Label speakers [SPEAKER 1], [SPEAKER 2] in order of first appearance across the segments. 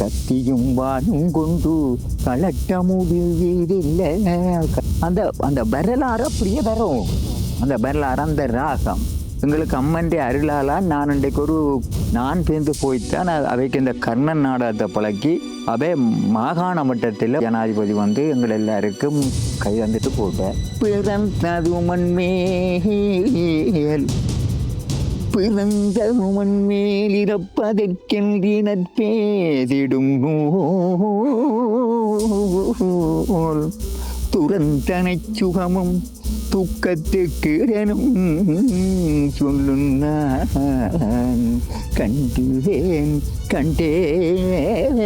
[SPEAKER 1] கத்தியும் வானும் கொண்டு கலட்ட முடியவில்லை. அந்த அந்த வரலாறு அப்படியே வரும். அந்த வரலாறு, அந்த ராகம் எங்களுக்கு அம்மன்டைய அருளால நான் இன்றைக்கு நான் பேர்ந்து போய்த்தான் அவைக்கு இந்த கர்ணன் நாடகத்தை பழக்கி அவை மாகாண மட்டத்தில் ஜனாதிபதி எங்கள் எல்லாருக்கும் கை வந்துட்டு போட்டேன். பிறந்தது மண்மேல் பிறந்த மண்மேல் இறப்பதற்கென்றினர் பேதிடும் நூல் துறந்தனை சுகமும் துக்கத்துக்கிடனும் சொல்லும் நான் கண்டேன் கண்டேன்.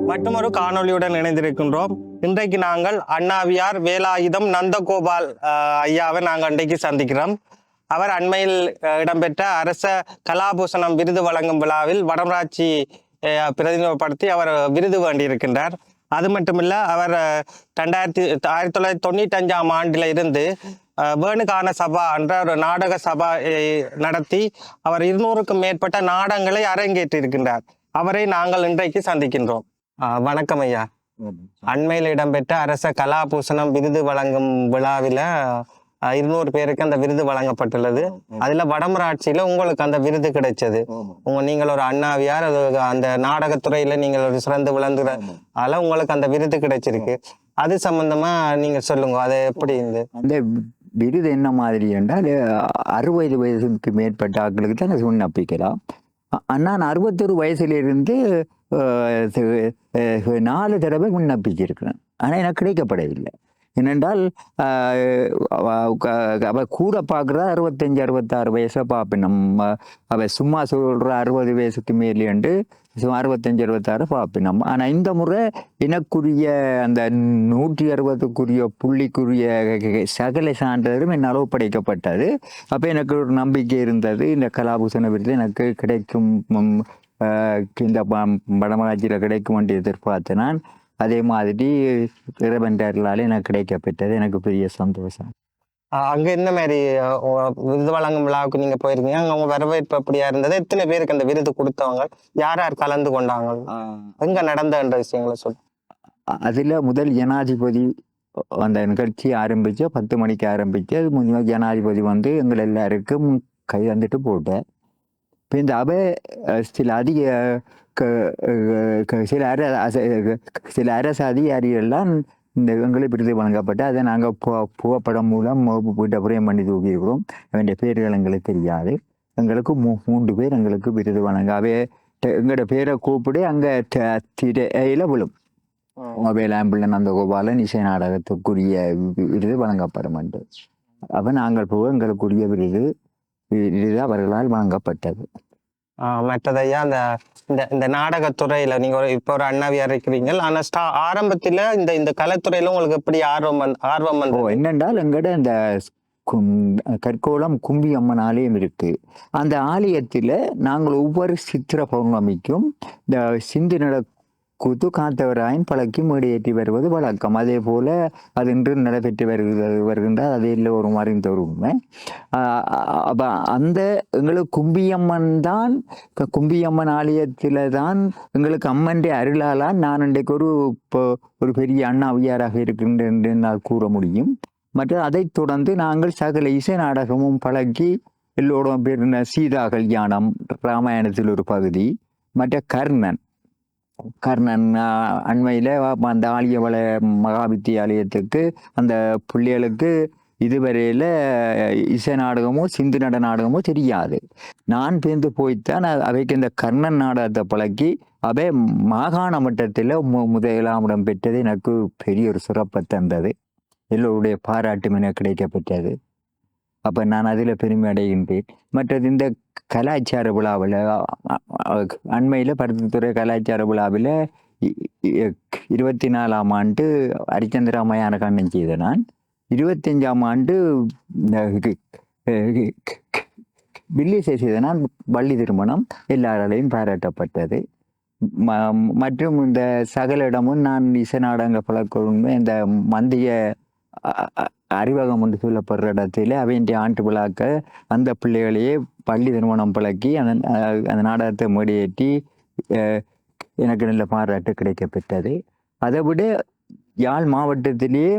[SPEAKER 2] மற்றொரு காணொலியுடன் இணைந்திருக்கின்றோம். இன்றைக்கு நாங்கள் அண்ணாவியார் வேலாயுதம் நந்தகோபால் ஐயாவை நாங்கள் இன்றைக்கு சந்திக்கிறோம். அவர் அண்மையில் இடம்பெற்ற அரச கலாபூஷணம் விருது வழங்கும் விழாவில் வடமராட்சி பிரதிநிதிப்படுத்தி அவர் விருது வேண்டியிருக்கின்றார். அது மட்டுமில்ல, அவர் 1995ஆம் ஆண்டில் இருந்து வேணுகான சபா என்ற ஒரு நாடக சபா நடத்தி அவர் 200க்கும் மேற்பட்ட நாடகங்களை அரங்கேற்றிருக்கின்றார். அவரை நாங்கள் இன்றைக்கு சந்திக்கின்றோம். வணக்கம் ஐயா. அண்மையில் இடம்பெற்ற அரச கலாபூஷணம் விருது வழங்கும் விழாவில் 200 பேருக்கு அந்த விருது வழங்கப்பட்டுள்ளது. அதுல வடமராட்சியில உங்களுக்கு அந்த விருது கிடைச்சது. நீங்கள் ஒரு அண்ணாவியார், அந்த நாடகத்துறையில நீங்கள் ஒரு சிறந்து விளங்குறதால உங்களுக்கு அந்த விருது கிடைச்சிருக்கு. அது சம்பந்தமா நீங்க சொல்லுங்க, அது எப்படி இருந்து
[SPEAKER 1] அந்த விருது என்ன மாதிரி என்றால் 60 வயசுக்கு மேற்பட்ட ஆட்களுக்கு தான் விண்ணப்பிக்கலாம். நான் 61 வயசுலேருந்து 4 தடவை விண்ணப்பிச்சிருக்கிறேன். ஆனால் எனக்கு கிடைக்கப்படவில்லை. ஏனென்றால் அவ கூட பார்க்குறா 65 66 வயசை பார்ப்பேன். அவ சும்மா சொல்கிற 60 வயசுக்கு மேலேண்டு 65 66 பார்ப்பேன். ஆனால் இந்த முறை எனக்குரிய அந்த 160க்குரிய புள்ளிக்குரிய சகல சான்றிதழும் என்னால் ஒப்படைக்கப்பட்டது. அப்போ எனக்கு ஒரு நம்பிக்கை இருந்தது, இந்த கலாபூஷண விருது எனக்கு கிடைக்கும், இந்த வடமராட்சியில் கிடைக்கும் என்று எதிர்பார்த்து நான். அதே மாதிரி இறைவன்றாலே எனக்கு கிடைக்கப்பட்டது. எனக்கு பெரிய சந்தோஷம்.
[SPEAKER 2] அங்க என்ன மாதிரி விருது வழங்கும் விழாவுக்கு நீங்க போயிருக்கீங்க? அங்க உங்க வரவேற்பு அப்படியா இருந்தது? எத்தனை பேருக்கு அந்த விருது கொடுத்தவங்க, யார் யார் கலந்து கொண்டாங்க, எங்க நடந்தன்ற விஷயங்களை சொல்.
[SPEAKER 1] அதுல முதல் ஜனாதிபதி அந்த நிகழ்ச்சி ஆரம்பிச்சு 10 மணிக்கு ஆரம்பிச்சு. அது முதல் ஜனாதிபதி எங்கள் எல்லாருக்கும் கை வந்துட்டு போட்டேன். இப்போ இந்த சில அதிக சில அரசு அதிகாரிகள்லாம் இந்த எங்களுக்கு விருது வழங்கப்பட்டு அதை நாங்கள் புகைப்படம் மூலம் வீட்டை புரியம் பண்ணி தூக்கியிருக்கிறோம். அவனுடைய பேர்கள் எங்களுக்கு தெரியாது. எங்களுக்கு 3 பேர் எங்களுக்கு விருது வழங்க எங்களோட பேரை கூப்பிடு அங்கே திரையில விழும். வேளாம்பிள்ளை நந்தகோபாலன் இசை நாடகத்துக்குரிய விருது வழங்கப்படும் என்று. அப்போ நாங்கள் போக எங்களுக்குரிய விருது அவர்களால் வழங்கப்பட்டது.
[SPEAKER 2] மற்றதையா இந்த நாடகத்துறையில நீங்க இப்போ ஒரு அண்ணாவியா இருக்கிறீங்க. ஆனா ஆரம்பத்துல இந்த கலைத்துறையில உங்களுக்கு எப்படி ஆர்வம்
[SPEAKER 1] என்னென்றால் எங்கட இந்த கற்கோளம் கும்பி அம்மன் ஆலயம் இருக்கு. அந்த ஆலயத்துல நாங்கள் ஒவ்வொரு சித்திர பௌர்ணமிக்கும் இந்த சிந்து கூத்து காத்தவராயின் பழக்கி மேடையேற்றி வருவது வழக்கம். அதே போல அது இன்று நடைபெற்று வருகின்றால் அது இல்லை ஒரு மறைந்த ஒரு உண்மை. அப்போ அந்த எங்களுக்கு கும்பியம்மன் தான், கும்பியம்மன் ஆலயத்தில் தான் எங்களுக்கு அம்மனுடைய அருளால் நான் இன்றைக்கு ஒரு பெரிய அண்ணாவியாராக இருக்கின்றேன் என்று நான் கூற முடியும். மற்றும் அதை தொடர்ந்து நாங்கள் சகல இசை நாடகமும் பழக்கி எல்லோரும் பேர் சீதா கல்யாணம், ராமாயணத்தில் ஒரு பகுதி, மற்ற கர்ணன் அண்மையில் அந்த ஆலியவள மகா வித்தியாலயத்துக்கு அந்த பிள்ளைகளுக்கு இதுவரையில் இசை நாடகமோ சிந்து நட நாடகமோ தெரியாது. நான் பேர்ந்து போய்த்தான் அவைக்கு இந்த கர்ணன் நாடகத்தை பழக்கி அவை மாகாண மட்டத்தில் முதலாம் இடம் பெற்றது. எனக்கு பெரிய ஒரு சிறப்பை தந்தது. எல்லோருடைய பாராட்டும் எனக்கு கிடைக்கப்பட்டது. அப்போ நான் அதில் பெருமை அடைகின்றேன். மற்றது இந்த கலாச்சார விழாவில் அண்மையில் பருத்தித்துறை கலாச்சார விழாவில் 24ஆம் ஆண்டு ஹரிச்சந்திரா மயான கண்ணன் செய்த நான், 25ஆம் ஆண்டு வில்லிசை செய்த நான், வள்ளி திருமணம் எல்லாராலையும் பாராட்டப்பட்டது. மற்றும் இந்த சகல இடமும் நான் இசை நாடகங்கள் பழக்கொண்டு இந்த மந்திய அறிவகம் என்று சொல்லப்படுற இடத்துல அவையின்றி ஆண்டு விழாக்க அந்த பிள்ளைகளையே பள்ளி திருமணம் பழக்கி அந்த நாடகத்தை மேடையேற்றி எனக்கு நல்ல பாராட்டு கிடைக்கப்பெற்றது. அதை விட யாழ் மாவட்டத்திலேயே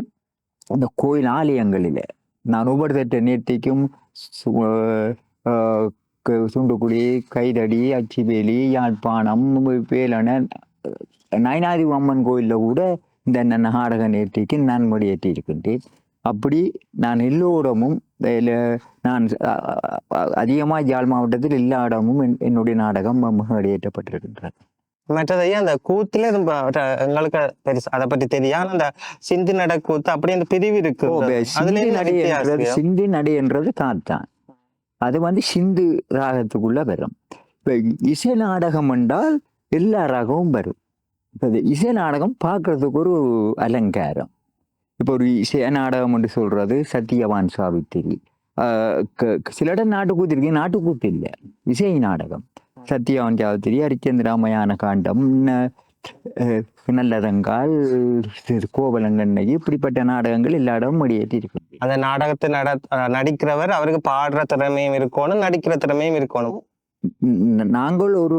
[SPEAKER 1] அந்த கோயில் ஆலயங்களில் நான் ஒவ்வொருத்தட்ட நேர்த்திக்கும் சுண்டுக்குடி, கைதடி, அச்சிவேலி, யாழ்ப்பாணம், வேலன, நயனாதி அம்மன் கோயிலில் கூட இந்த நாடக நேர்த்திக்கு நான் முடியேற்றி இருக்கின்றேன். அப்படி நான் எல்லோரிடமும் நான் அதிகமாக யாழ் மாவட்டத்தில் எல்லா இடமும் என்னுடைய நாடகம் வெளியேற்றப்பட்டிருக்கின்றது.
[SPEAKER 2] மற்றதையா அந்த கூத்துல எங்களுக்கு பெருசு அதை பற்றி தெரியாது. அந்த சிந்து நட கூத்து அப்படி அந்த பிரிவு இருக்கு.
[SPEAKER 1] சிந்து நடை என்றது காத்தான், அது சிந்து ராகத்துக்குள்ள வரும். இப்ப இசை நாடகம் என்றால் எல்லா ராகமும் வரும். இப்போ இசை நாடகம் பார்க்கறதுக்கு ஒரு அலங்காரம். இப்போ ஒரு இசை நாடகம் என்று சொல்றது சத்தியவான் சாவித்திரி, சில இடம் நாட்டுக்கூத்து இருக்கு, நாட்டுக்கூத்து இல்லை, இசை நாடகம். சத்தியவான் சாவித்திரி, ஹரிச்சந்திரா, மயான காண்டம், நல்லதங்கால், கோவலங்கண்ணகி, இப்படிப்பட்ட நாடகங்கள் எல்லா இடமும் முடியேற்றி இருக்கு.
[SPEAKER 2] அந்த நாடகத்தை நடிக்கிறவர் அவருக்கு பாடுற திறமையும் இருக்கணும், நடிக்கிற திறமையும் இருக்கணும்.
[SPEAKER 1] நாங்கள் ஒரு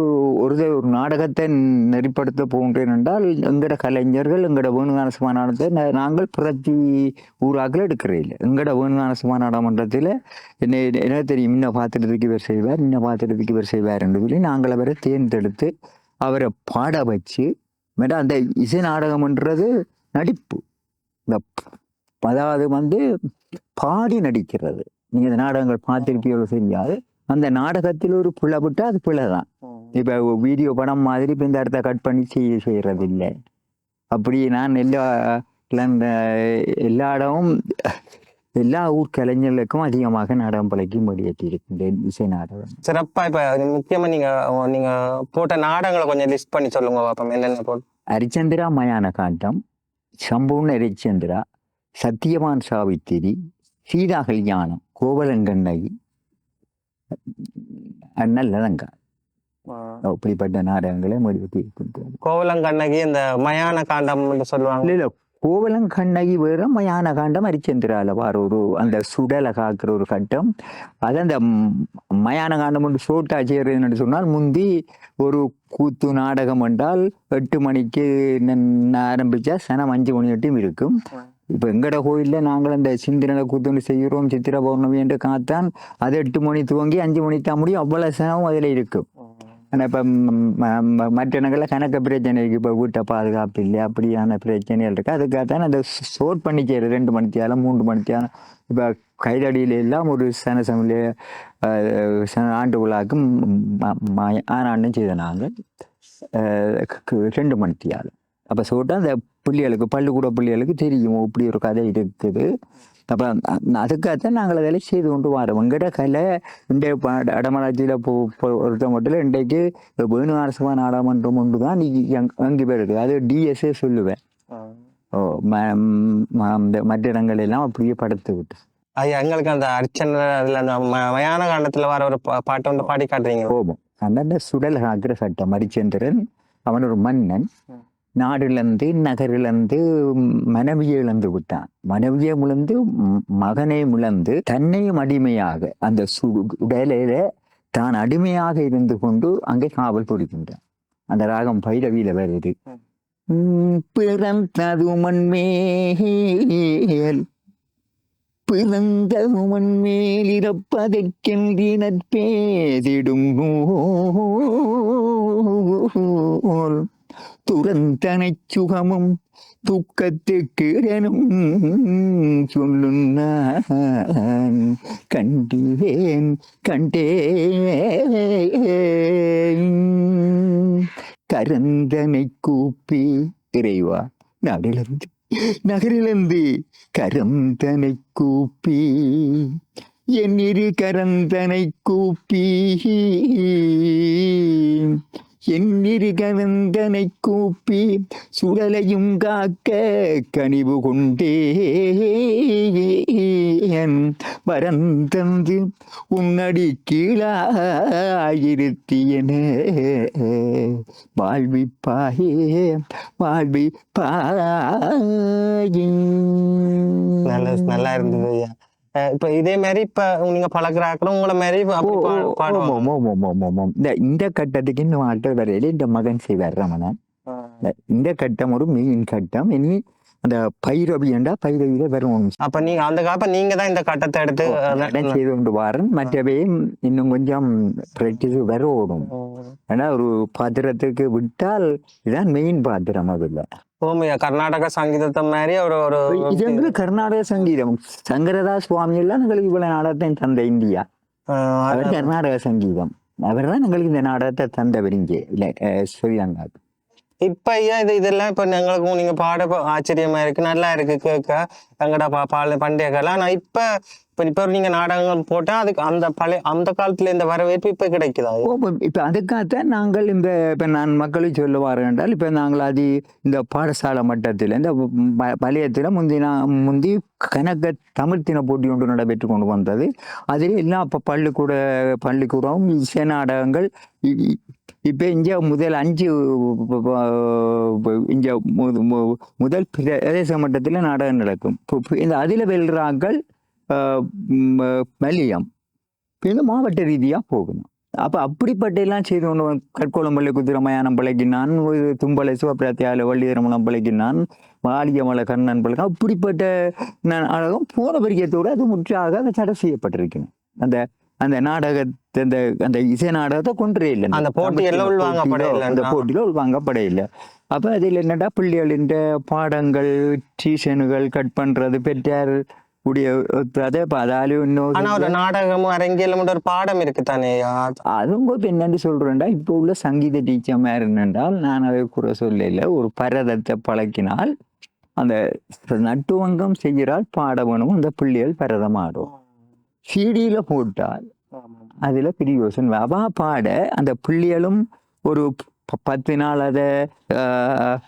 [SPEAKER 1] நாடகத்தை நெறிப்படுத்த போகின்றேன் என்றால் எங்கட கலைஞர்கள் எங்கட வேணுகான சமாதானத்தை நாங்கள் புரட்சி ஊராக்கள் எடுக்கிறதில்லை. எங்கட வேணுகான சமாதானமன்றத்தில் என்ன தெரியும், இன்னும் பாத்திரத்துக்கு இவர் செய்வார், இன்னும் பாத்திரத்துக்கு இவர் செய்வார் என்று சொல்லி நாங்கள் அவரை தேர்ந்தெடுத்து அவரை பாட வச்சு, அந்த இசை நாடகம்ன்றது நடிப்பு, அதாவது பாடி நடிக்கிறது. நீங்கள் இந்த நாடகங்கள் பார்த்திருப்பீங்களோ தெரியாது, அந்த நாடகத்தில் ஒரு பிள்ளை விட்டா அது பிள்ளை தான். இப்போ வீடியோ படம் மாதிரி இப்போ இந்த இடத்த கட் பண்ணி செய்யறது இல்லை. அப்படி நான் எல்லா இடமும் எல்லா ஊர் கலைஞர்களுக்கும் அதிகமாக நாடகம் பழக்கி முடியேற்றி இருக்கின்றேன் இசை நாடகம்.
[SPEAKER 2] சிறப்பா இப்ப முக்கியமா நீங்க போட்ட நாடகங்களை கொஞ்சம் லிஸ்ட் பண்ணி சொல்லுங்க பாப்போம். என்னென்ன போட்டு?
[SPEAKER 1] ஹரிச்சந்திரா, மயான காண்டம், சம்பூர்ண ஹரிச்சந்திரா, சத்தியவான் சாவித்திரி, சீதா கல்யாணம், கோவலங்கண்ணகி, நல்லதங்க, அப்படிப்பட்ட நாடகங்களை முடிவு.
[SPEAKER 2] கோவலங்கண்ணகி இந்த மயான காண்டம் சொல்லுவாங்க.
[SPEAKER 1] இல்ல, கோவலங்கண்ணகி வேற, மயான காண்டம் ஹரிச்சந்திரால வார ஒரு அந்த சுடலை காக்குற ஒரு கட்டம். அது அந்த மயான காண்டம் சோட்டா செய்யறதுன்னு சொன்னால், முந்தி ஒரு கூத்து நாடகம் என்றால் 8 மணிக்கு ஆரம்பிச்சா சனம் 5 மணி வரையும் இருக்கும். இப்போ எங்கட கோயிலில் நாங்கள் அந்த சிந்திரனை கூத்துன்னு செய்கிறோம், சித்திர பௌர்ணமி என்று காத்தான், அது 8 மணி துவங்கி 5 மணி தான் முடியும். அவ்வளோ சனமும் அதில் இருக்கும். ஆனால் இப்போ மற்ற இடங்களில் கணக்கு பிரச்சனை இருக்குது, இப்போ வீட்டை பாதுகாப்பு இல்லை, அப்படியான பிரச்சனைகள் இருக்குது. அதுக்காகத்தான் அந்த சோட் பண்ணி செய்கிறது 2 மணித்தியாலும் 3 மணித்தியாலும். இப்போ கைதடியில எல்லாம் ஒரு சனசமில் ஆண்டு விழாக்கு ஆனாண்டும் செய்த நாங்கள் 2 மணித்தியாலும். அப்போ சோட்டா அந்த பிள்ளைகளுக்கு, பள்ளிக்கூட பிள்ளைகளுக்கு தெரியும் இப்படி ஒரு கதை இருக்குது. அப்போ அதுக்காகத்தான் நாங்கள் அதில் செய்து கொண்டு வரோம். எங்கிட்ட கலை இந்த அடமராட்சியில் பொறுத்த மட்டும் இன்றைக்கு வேணுகாரசபா நாடாமன்றம் ஒன்று தான் அங்கே பேர் இருக்குது. அது டிஎஸ்ஏ சொல்லுவேன். மற்ற இடங்கள் எல்லாம் அப்படியே படுத்து விட்டு
[SPEAKER 2] எங்களுக்கு அந்த அர்ச்சனை அதில் அந்த மயான காண்டத்தில் வர ஒரு பாட்டு வந்து பாடி காட்டுறீங்க.
[SPEAKER 1] போவோம். அந்த சுடல் காக்கிற சட்டம், ஹரிச்சந்திரன் அவன் ஒரு மன்னன், நாடிலிருந்து நகரிலிருந்து மனைவியை இழந்து விட்டான். மனைவியை முழந்து மகனை முழந்து தன்னையும் அடிமையாக அந்த உடலையில தான் அடிமையாக இருந்து கொண்டு அங்கே காவல் புரிகின்றான். அந்த ராகம் பைரவியில வருது. பிறந்ததுமன் மேல் இறப்பதற்கென்றி நற்பேதிடும் நூல் துறந்தனை சுகமும் துக்கத்துக்கு இடனும் சொல்லும் நான் கண்டேன் கரந்தனை கூப்பி இறைவா நகரிலிருந்து கரந்தனை கூப்பி என் இரு கரந்தனை கூப்பி எண்ணிரு கவந்தனை கூப்பி சுடலையும் காக்க கனிவு கொண்டேன் வரந்தந்து உன்னடி கீழாயிருத்தியன வாழ்விப்பாயே வாழ்விப்பாயே.
[SPEAKER 2] நல்லா இருந்தது ஐயா. இப்ப இதே மாதிரி இப்ப நீங்க பழகுறாக்களும் உங்களை மாதிரி அப்படி பாடுவாங்க.
[SPEAKER 1] இந்த கட்டத்துக்கு இன்னும் ஆட்கள் வரையில இந்த மகன் செய்வார் ரமணன். இந்த கட்டம் ஒரு மெயின் கட்டம். இனி அந்த பைரவி என்றா பைரவியில வரும்.
[SPEAKER 2] அப்ப நீங்க அந்த காலப்ப நீங்க தான் இந்த கட்டத்தை எடுத்து
[SPEAKER 1] செய்து கொண்டு வாரன். மற்றவையும் இன்னும் கொஞ்சம் பிராக்டிஸ் வர ஓடும். ஏன்னா ஒரு பாத்திரத்துக்கு விட்டால் இதுதான் மெயின் பாத்திரம். அதுல
[SPEAKER 2] ஓமையா கர்நாடக சங்கீதத்தை மாதிரி ஒரு
[SPEAKER 1] இது வந்து கர்நாடக சங்கீதம். சங்கரதா சுவாமி எல்லாம் எங்களுக்கு இவ்வளவு நாடகத்தை தந்த இந்தியா. அவர் கர்நாடக சங்கீதம். அவர் தான் எங்களுக்கு இந்த நாடகத்தை தந்தவர் இங்கே இல்லை ஸ்ரீலங்கா.
[SPEAKER 2] இப்ப ஐயா இதெல்லாம் இப்ப எங்களுக்கும் நீங்க பாட ஆச்சரியமா இருக்கு, நல்லா இருக்கு கேட்க எங்கடா பண்டைய காலம். ஆனா இப்ப நீங்க நாடகங்கள் போட்டா அதுக்கு அந்த அந்த காலத்துல இந்த வரவேற்பு இப்ப கிடைக்குதா?
[SPEAKER 1] இப்ப அதுக்காகத்தான் நாங்கள் இப்ப நான் மக்களுக்கு சொல்லுவாரு என்றால் இப்ப நாங்கள் அது இந்த பாடசாலை மட்டத்தில் இந்த பழையத்துல முந்தி கணக்க தமிழ்த்தின போட்டி ஒன்று நடைபெற்று கொண்டு வந்தது. அதில் எல்லாம் இப்ப பள்ளிக்கூடம் இசை நாடகங்கள். இப்ப இங்க முதல் 5 இங்க முதல் பிரதேச மட்டத்துல நாடகம் நடக்கும். இந்த அதில வெல்றாக்கள் மல்லியம் மாவட்ட ரீதியா போகணும். அப்ப அப்படிப்பட்ட எல்லாம் செய்து கொண்டு கற்கோளம்பள்ளி குதிரமயானம் பழகினான், தும்பலை சிவபிராத்தியால வள்ளிதரமலம் பழகினான், வாலியமலை கண்ணன் பழகம். அப்படிப்பட்ட நாடகம் போன வரிகத்தோடு அது முற்றாக தடை செய்யப்பட்டிருக்கணும். அந்த நாடகத்தை அந்த இசை நாடகத்தை கொன்றே இல்லை.
[SPEAKER 2] அந்த போட்டியில
[SPEAKER 1] உள்வாங்கப்படையில்லை. அப்ப அதில் என்னடா பிள்ளைகளின் பாடங்கள் டியூஷனுகள் கட் பண்றது பெற்றார்
[SPEAKER 2] நாடகமும் அரங்கியலும் ஒரு பாடம் இருக்கு தானே.
[SPEAKER 1] அதுவும் இப்ப என்னன்னு சொல்றேன்டா, இப்ப உள்ள சங்கீத டீச்சர் மாதிரி என்னென்றால் நான் அதை குறை சொல்லல. ஒரு பரதத்தை பழக்கினால் அந்த நட்டுவங்கம் செய்கிறால் பாட வேணும். அந்த பிள்ளைகள் பரதம் ஆடும். சிடியில போட்டால் அதுல பிரியோசன் அவா பாட அந்த பிள்ளைகளும் ஒரு 10 நாள் அதை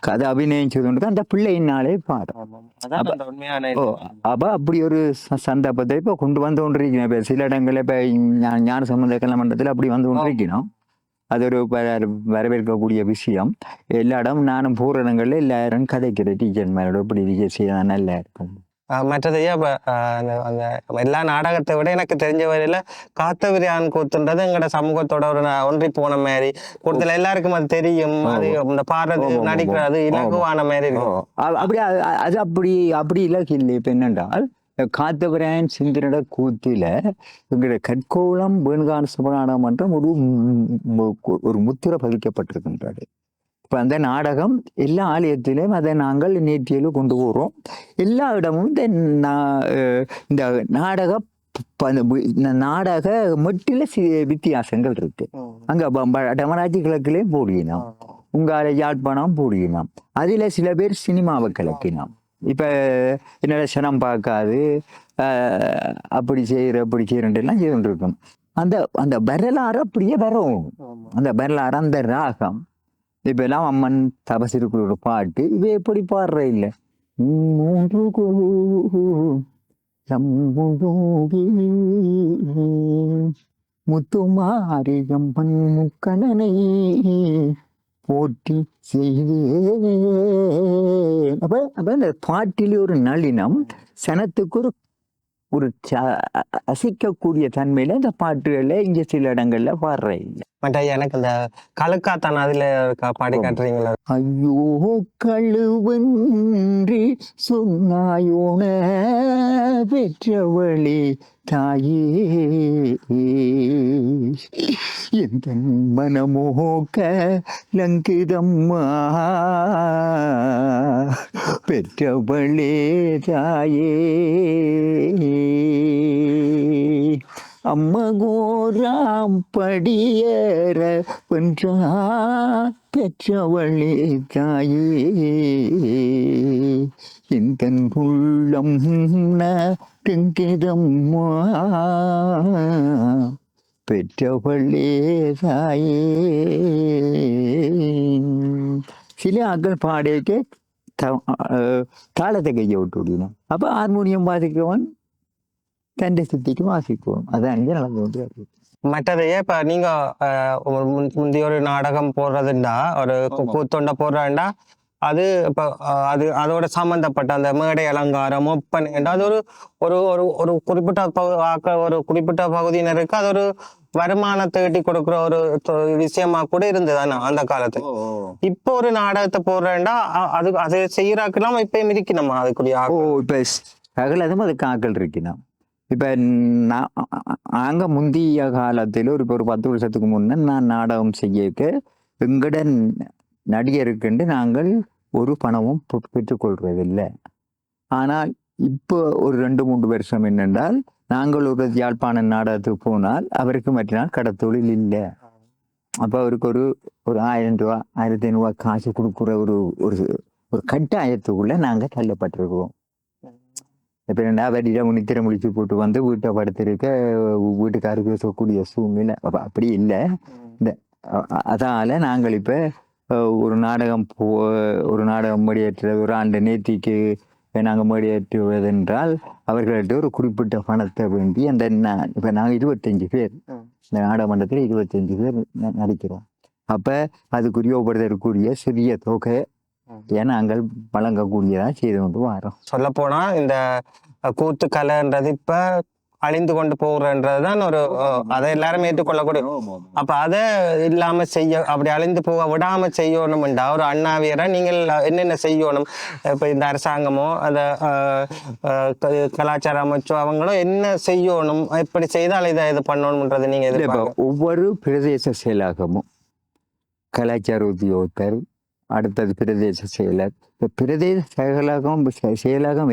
[SPEAKER 1] கதை அபிநயம் செய்து அந்த பிள்ளையினாலே பாடும். அப்ப அப்படி ஒரு சந்தர்ப்பத்தை இப்ப கொண்டு வந்து கொண்டிருக்கணும். இப்ப சில இடங்கள்ல இப்ப ஞான சம்பந்த கல்யாண மண்டலத்துல அப்படி வந்து கொண்டிருக்கணும். அது ஒரு வரவேற்கக்கூடிய விஷயம். எல்லா இடமும் நானும் போற இடங்கள்ல எல்லாரும் கதைக்கிற டீச்சர் மேலோட இப்படி செய்ய நல்லா இருக்கும்.
[SPEAKER 2] மற்றதையா அந்த எல்லா நாடகத்தை விட எனக்கு தெரிஞ்ச வரையில காத்தவரியான் கூத்துன்றது எங்களோட சமூகத்தோட ஒரு ஒன்றி போன மாதிரி கூடுதல் எல்லாருக்கும் அது தெரியும். அது இந்த பாடுறது நடிக்கிறது இலகுவான மாதிரி இருக்கும்.
[SPEAKER 1] அப்படி அது அப்படி இலக்கு இல்லை. இப்ப என்னென்றால் காத்தவராயன் சிந்தனோட கூத்தில எங்களுடைய கற்கோளம் வேணுகான சுபநாடகம் மன்றம் ஒரு முத்திரை பதிக்கப்பட்டிருக்கின்றது. இப்போ அந்த நாடகம் எல்லா ஆலயத்திலும் அதை நாங்கள் நேற்றியலும் கொண்டு போகிறோம். எல்லா இடமும் இந்த நாடக மட்டில வித்தியாசங்கள் இருக்கு. அங்க டமராட்சி கிழக்குலேயும் போடுகினோம், உங்கால யாழ்ப்பாணம் போடுகினோம். அதுல சில பேர் சினிமாவை கிளக்கினோம். இப்ப என்னோட சனம் பார்க்காது அப்படி செய்யறேன்லாம் செய்துட்டு இருக்கோம். அந்த வரலாறு அப்படியே வரும். அந்த வரலாறு அந்த ராகம் இப்ப எல்லாம் அம்மன் தபசிருக்குள்ள பாட்டு இவ எப்படி பாடுற இல்லை. முத்துமாரியம்மன் முக்கணனை போற்றி செய்தே. அப்ப அந்த பாட்டிலே ஒரு நளினம் சனத்துக்கு ஒரு அசைக்கக்கூடிய தன்மையில இந்த பாட்டுகள்ல இங்க சில இடங்கள்ல பாடுற இல்லை.
[SPEAKER 2] எனக்கு இந்த கழுக்காத்தான் அதுல பாடி காட்டுறீங்களா?
[SPEAKER 1] ஐயோ கழுவன்றி சொன்னாயோன பெற்றவளே தாயே, எந்த மனமோக்க லங்கிதம்மா பெற்றவளே தாயே, அம்மகோராம் படியேற வென்றா பெற்றவளே தாயே, இந்த உள்ளம் நெங்கிதம்மா பெற்றவள்ளே தாயே. சில ஆக்கள் பாடியக்கு தாளத்தை கையை விட்டு விடணும். அப்போ ஹார்மோனியம் வாசிக்கிறவன் தண்டை சுத்திக்கு வாசிக்குவோம். அதான் இங்கே நடந்து கொண்டு.
[SPEAKER 2] மற்றதையே இப்ப நீங்க முந்தைய ஒரு நாடகம் போடுறதுண்டா ஒரு கூத்தொண்ட போடுறா அது இப்ப அது அதோட சம்பந்தப்பட்ட அந்த மேடை அலங்காரம் ஒப்பனை அது ஒரு ஒரு ஒரு ஒரு குறிப்பிட்ட ஒரு குறிப்பிட்ட பகுதியினருக்கு அது ஒரு வருமானத்தை ஈட்டி கொடுக்குற ஒரு விஷயமா கூட இருந்ததுதானே அந்த காலத்துல. இப்போ ஒரு நாடகத்தை போடுறேன்டா அது அதை செய்யறாக்குலாம் இப்பயும் இருக்கணுமா அதுக்குரிய
[SPEAKER 1] இப்ப சகலதும் அதுக்கு ஆக்கள் இருக்கணும். இப்ப நாங்க முந்தைய காலத்தில் ஒரு 10 வருஷத்துக்கு முன்ன நான் நாடகம் செய்ய எங்கட நடிகருக்குண்டு நாங்கள் ஒரு பணமும் பெற்றுக்கொள்வதில்லை. ஆனால் இப்போ ஒரு 2-3 வருஷம் என்னென்றால் நாங்கள் ஒரு யாழ்ப்பாண நாடகத்துக்கு போனால் அவருக்கு மற்ற நாள் கடத்தொழில் இல்லை. அப்போ அவருக்கு ஒரு 1000 ரூபா 1500 காசு கொடுக்குற ஒரு ஒரு கட்டாயத்துக்குள்ள நாங்கள் தள்ளப்பட்டிருக்கோம். இப்போ அவரிடம் நித்திரை முடிச்சு போட்டு வந்து வீட்டை படுத்திருக்க வீட்டுக்காருக்கு பேசக்கூடிய சூழ்நிலை அப்படி இல்லை. இந்த அதால நாங்கள் இப்போ ஒரு நாடகம் மேடியேற்ற ஒரு ஆண்டு நேர்த்திக்கு நாங்கள் மேடியேற்றுவதென்றால் அவர்கள்ட்ட ஒரு குறிப்பிட்ட பணத்தை வேண்டி அந்த இப்போ நாங்கள் 25 பேர் இந்த நாடகமன்றத்தில் 25 பேர் நடிக்கிறோம். அப்போ அதுக்குரிய ஒவ்வொருத்தருக்குரிய சிறிய தொகை நாங்கள் வழங்கக்கூடியதா செய்து கொண்டு வரோம்.
[SPEAKER 2] சொல்ல போனா இந்த கூத்து கலைன்றது இப்ப அழிந்து கொண்டு போகிறன்றதுதான் ஒரு அதை எல்லாரும் ஏற்றுக்கொள்ளக்கூடிய. அப்ப அதை இல்லாம அப்படி அழிந்து போக விடாம செய்யணும்டா ஒரு அண்ணாவியரை நீங்கள் என்னென்ன செய்யணும்? இப்ப இந்த அரசாங்கமோ அந்த கலாச்சார அமைச்சோ அவங்களும் என்ன செய்யணும், எப்படி செய்தால் இதை இது பண்ணணும்ன்றது நீங்க
[SPEAKER 1] ஒவ்வொரு பிரதேச செயலாகமும் கலாச்சார உத்தியோகத்தர், அடுத்தது பிரதேச செயலர், பிரதேச செயலகம்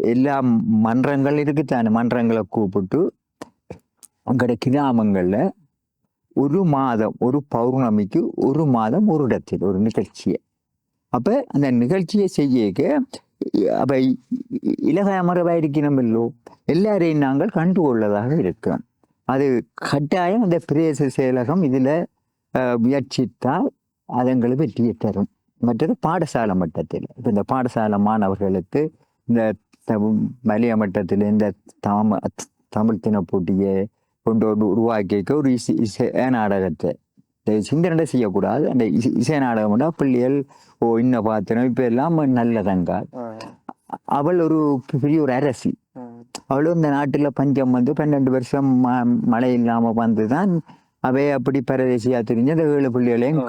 [SPEAKER 1] எல்லா மன்றங்கள் இருக்குத்தானே, மன்றங்களை கூப்பிட்டு அங்கட கிராமங்கள்ல ஒரு மாதம் ஒரு பௌர்ணமிக்கு ஒரு மாதம் ஒரு இடத்தில் ஒரு நிகழ்ச்சியை அப்ப அந்த நிகழ்ச்சியை செய்ய அப்ப இலகாமரவாயிருக்கணும் இல்லோ எல்லாரையும் நாங்கள் கண்டுகொள்ளதாக இருக்கிறோம். அது கட்டாயம் அந்த பிரதேச செயலகம் இதுல முயற்சித்தால் அதுங்களுக்கு வெற்றியை தரும். மற்றது பாடசாலை மட்டத்தில் இப்போ இந்த பாடசாலை மாணவர்களுக்கு இந்த வலிய மட்டத்தில் இந்த தமிழ் தின போட்டியை கொண்டு உருவாக்கிக்க ஒரு இசை நாடகத்தை சிந்தனை செய்யக்கூடாது. அந்த இசை நாடகம்னா பிள்ளைகள் இன்னும் பார்த்தோம் இப்போ எல்லாம் நல்லதங்க. அவள் ஒரு பெரிய ஒரு அரசி. அவளும் இந்த நாட்டில் பஞ்சம் வந்து 12 வருஷம் மழை இல்லாமல் வந்துதான் அவை அப்படி பரதேசியா தெரிஞ்சு அந்த 7 பிள்ளைகளையும்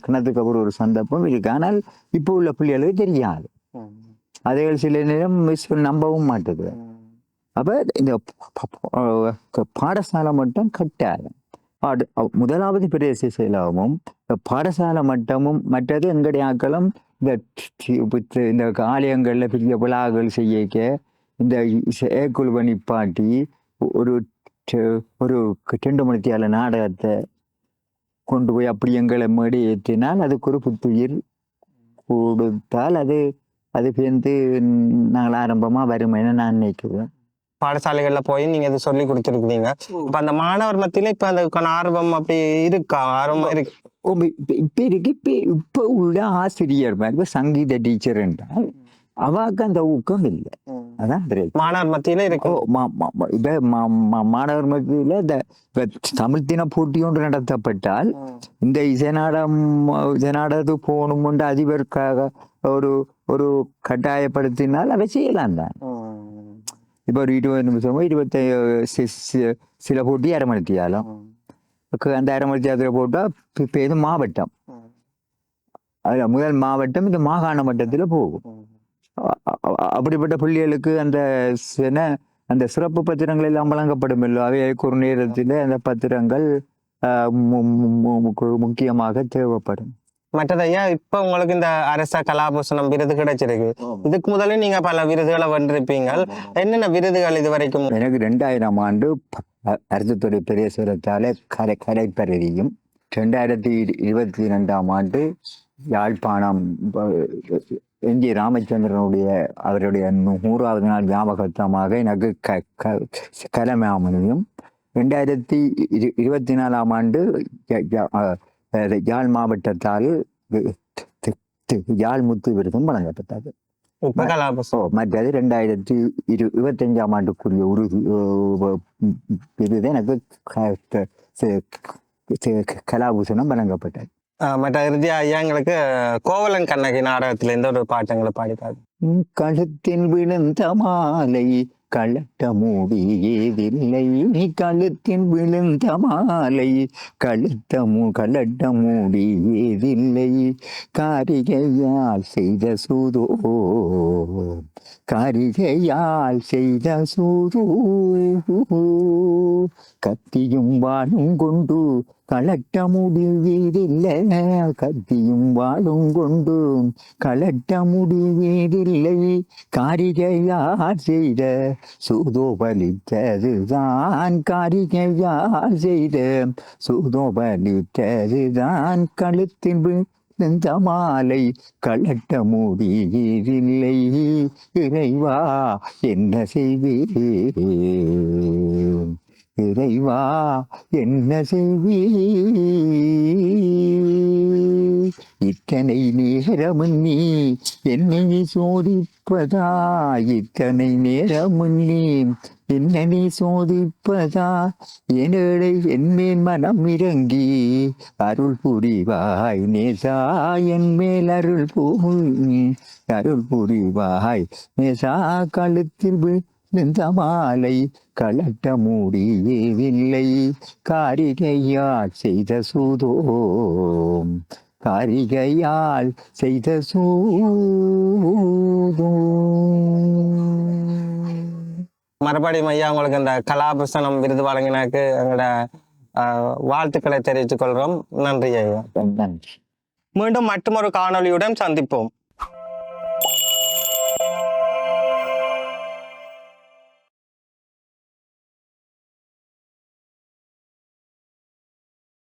[SPEAKER 1] கிணத்துக்கு அப்புறம் ஒரு சந்தர்ப்பம் இருக்கு. ஆனால் இப்போ உள்ள பிள்ளைகளுக்கு தெரியாது. அதுகள் சில நேரம் நம்பவும் மாட்டுது. அப்ப இந்த பாடசாலை மட்டும் கட்டாயம் முதலாவது பிரதேச செயலாகவும் பாடசாலை மட்டமும் மற்றது எங்களுடைய ஆக்களும் இந்த ஆலயங்கள்ல பெரிய விழாக்கள் செய்ய இந்த ஏக்குழுவை நிப்பாட்டி ஒரு 2 மணித்தியால நாடகத்தை கொண்டு போய் அப்படி எங்களை மேடி ஏற்றினால் அதுக்கு ஒரு புத்துயிர் கொடுத்தால் அது சேர்ந்து நாங்கள் ஆரம்பமா வருமைன்னு நான் நினைக்கிறேன்.
[SPEAKER 2] பாடசாலைகள்ல போய் நீங்க இதை சொல்லி கொடுத்துருக்கீங்க. இப்ப அந்த மாணவர் மத்தியில இப்ப அதுக்கான ஆர்வம் அப்படி இருக்கா? ஆர்வம் இருக்கு.
[SPEAKER 1] இப்ப இருக்கு. இப்ப உள்ள ஆசிரியர் மாதிரி சங்கீத டீச்சர் என்றால் அவாக்கு அந்த ஊக்கம் இல்லை. அதான்
[SPEAKER 2] மாணவர் மத்தியில இருக்கு.
[SPEAKER 1] மாணவர் மத்தியில இந்த தமிழ் தின போட்டி ஒன்று நடத்தப்பட்டால் இந்த இசை நாடகத்துக்கு போகணும் அதிபருக்காக ஒரு கட்டாயப்படுத்தினால் அவை செய்யலாம் தான். இப்போ ஒரு 20 நிமிஷமோ 25 சில போட்டி 1/2 மணி நேரம். அந்த 1/2 மணி நேரத்தில் போட்டால் இப்போ இது மாவட்டம், அதில் முதல் மாவட்டம் இந்த மாகாண மட்டத்தில் போகும். அப்படிப்பட்ட பிள்ளைகளுக்கு அந்த சிறப்பு பத்திரங்கள் எல்லாம் வழங்கப்படும் இல்லை. அவைக்கு ஒரு நேரத்தில் அந்த பத்திரங்கள் முக்கியமாக தேவைப்படும்.
[SPEAKER 2] மற்றதையா இப்ப உங்களுக்கு இந்த அரச கலாபூஷணம் விருது கிடைச்சிருக்கு. இதுக்கு முதல்ல நீங்க பல விருதுகளை வென்றிருப்பீங்க. என்னென்ன விருதுகள் இது வரைக்கும்?
[SPEAKER 1] எனக்கு 2000 ஆண்டு அரசுத்துறை பிரதேசத்தால கலைப்பரவியும், 2022 ஆண்டு யாழ்ப்பாணம் என்ஜி ராமச்சந்திரனுடைய அவருடைய 100வது நாள் ஞாபகத்தமாக எனக்கு கலமாமணியும் 2024ஆம் ஆண்டு யாழ் மாவட்டத்தால் யாழ் முத்து விருதும் வழங்கப்பட்டது. மற்றது 2025ஆம் ஆண்டுக்குரிய விருது எனக்கு கலாபூஷணம் வழங்கப்பட்டது.
[SPEAKER 2] மற்ற இறுதியா ஐயா எங்களுக்கு கோவலன் கண்ணகி நாடகத்துல இருந்து ஒரு பாட்டங்களை பாடிக்காது.
[SPEAKER 1] கழுத்தில் விழுந்த மாலை கலட்ட மூடியதில்லை, கழுத்தில் விழுந்த மாலை கலட்ட மூடியதில்லை, காரிகையால் செய்த சூதோ, காரிகையால் செய்த சூதோ, கத்தியும் வாழும் கொண்டு கலட்ட முடிவீதில்லை, கத்தியும் வாழும் கொண்டு கலட்ட முடிவீதில்லை, காரிகையால் செய்த சூதோ பலித்ததுதான், காரிகையால் செய்த சூதோ பலித்ததுதான், கழுத்தின் விழுந்த மாலை கலட்ட முடிவதில்லை, இறைவா என்ன செய்வீர், இறைவா என்ன செய்வீர், இத்தனை நேரமும் நீ என்னை சோதிப்பதா, இத்தனை நேரமும் நீ என்னை சோதிப்பதா, என்னை என்மேல் மனம் இறங்கி அருள் புரிவாய் நேசா, என் மேல் அருள் புரிவாய் நேசா, கழுத்தில் விழுந்த மாலை கலட்ட முடியவில்லை, காரிகையால் செய்த சூதோ, காரிகையால் செய்த சூதோ.
[SPEAKER 2] மறுபடியும் ஐயா உங்களுக்கு இந்த கலாபூஷணம் விருது வழங்கினாக்கு எங்களோட வாழ்த்துக்களை தெரிவித்துக் கொள்கிறோம். நன்றி ஐயா.
[SPEAKER 1] நன்றி.
[SPEAKER 2] மீண்டும் மற்றொரு காணொளியுடன் சந்திப்போம்.